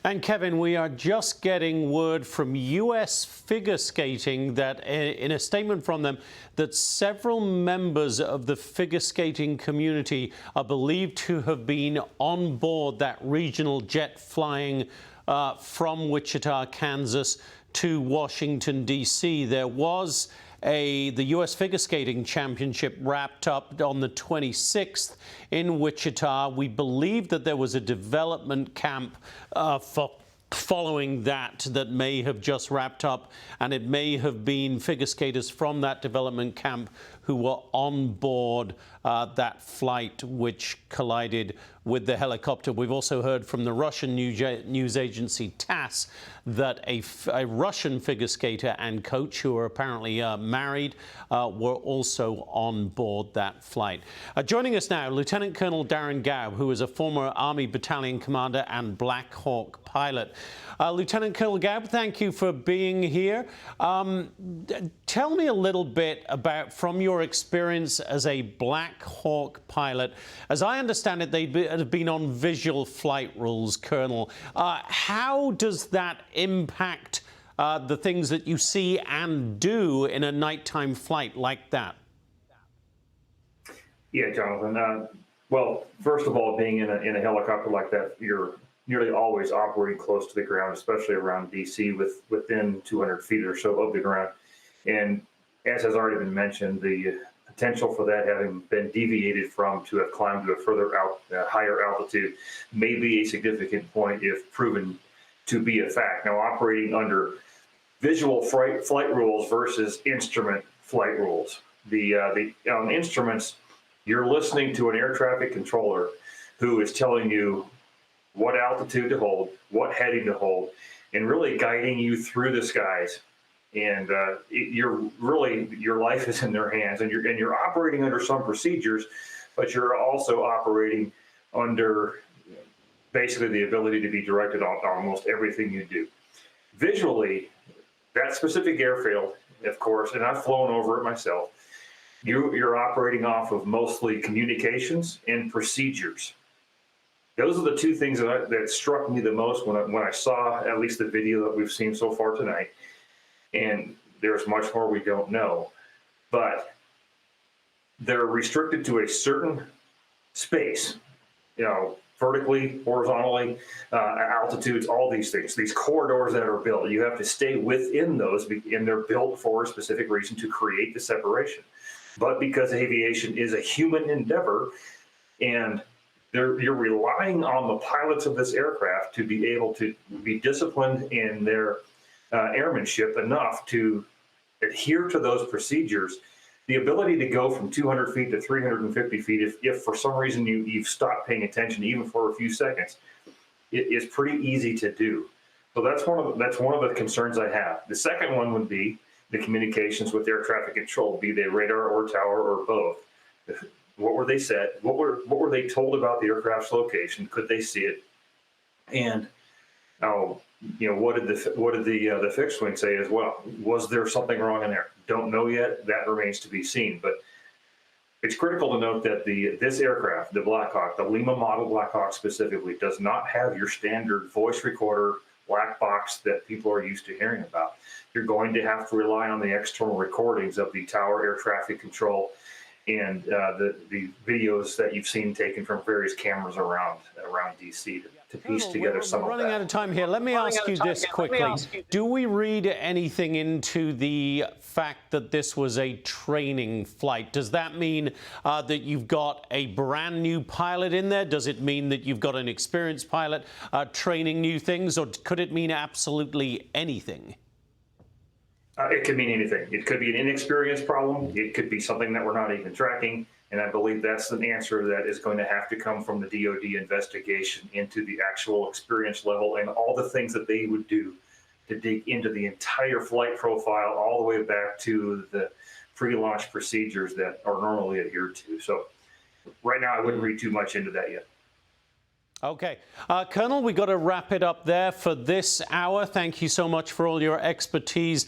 And Kevin, we are just getting word from U.S. figure skating that in a statement from them that several members of the figure skating community are believed to have been on board that regional jet flying from Wichita, Kansas to Washington, D.C. There was the U.S. Figure Skating Championship wrapped up on the 26th in Wichita. We believe that there was a development camp following that may have just wrapped up, and it may have been figure skaters from that development camp who were on board that flight which collided with the helicopter. We've also heard from the Russian news agency TASS that a Russian figure skater and coach, who are apparently married, were also on board that flight. Joining us now, Lieutenant Colonel Darren Gaub, who is a former Army battalion commander and Black Hawk pilot. Lieutenant Colonel Gaub, thank you for being here. Tell me a little bit about, from your experience as a Black Hawk pilot. As I understand it, they have been on visual flight rules, Colonel. How does that impact the things that you see and do in a nighttime flight like that? Yeah, Jonathan. Well, first of all, being in a helicopter like that, you're nearly always operating close to the ground, especially around D.C., within 200 feet or so of the ground. And as has already been mentioned, the potential for that having been deviated from to have climbed to a further higher altitude may be a significant point if proven to be a fact. Now, operating under visual flight rules versus instrument flight rules. The instruments, you're listening to an air traffic controller who is telling you what altitude to hold, what heading to hold, and really guiding you through the skies. And your life is in their hands, and you're operating under some procedures, but you're also operating under basically the ability to be directed on almost everything you do. Visually, that specific airfield, of course, and I've flown over it myself, you're operating off of mostly communications and procedures. Those are the two things that struck me the most when I saw at least the video that we've seen so far tonight. And there's much more we don't know, but they're restricted to a certain space, vertically, horizontally, altitudes, all these things, these corridors that are built. You have to stay within those, and they're built for a specific reason to create the separation. But because aviation is a human endeavor, and you're relying on the pilots of this aircraft to be able to be disciplined in their airmanship enough to adhere to those procedures. The ability to go from 200 feet to 350 feet, if for some reason you've stopped paying attention even for a few seconds, it is pretty easy to do. So that's one of the concerns I have. The second one would be the communications with air traffic control, be they radar or tower or both. What were they said? What were they told about the aircraft's location? Could they see it? And what did the fixed wing say as well? Was there something wrong in there? Don't know yet. That remains to be seen. But it's critical to note that this aircraft, the Black Hawk, the Lima model Black Hawk specifically, does not have your standard voice recorder black box that people are used to hearing about. You're going to have to rely on the external recordings of the tower air traffic control and the videos that you've seen taken from various cameras around D.C. to piece together some of that. We're running out of time here. Let me ask you this quickly. Do we read anything into the fact that this was a training flight? Does that mean that you've got a brand new pilot in there? Does it mean that you've got an experienced pilot training new things, or could it mean absolutely anything? It could mean anything. It could be an inexperience problem. It could be something that we're not even tracking. And I believe that's an answer that is going to have to come from the DoD investigation into the actual experience level and all the things that they would do to dig into the entire flight profile all the way back to the pre-launch procedures that are normally adhered to. So right now, I wouldn't read too much into that yet. Okay. Colonel, we've got to wrap it up there for this hour. Thank you so much for all your expertise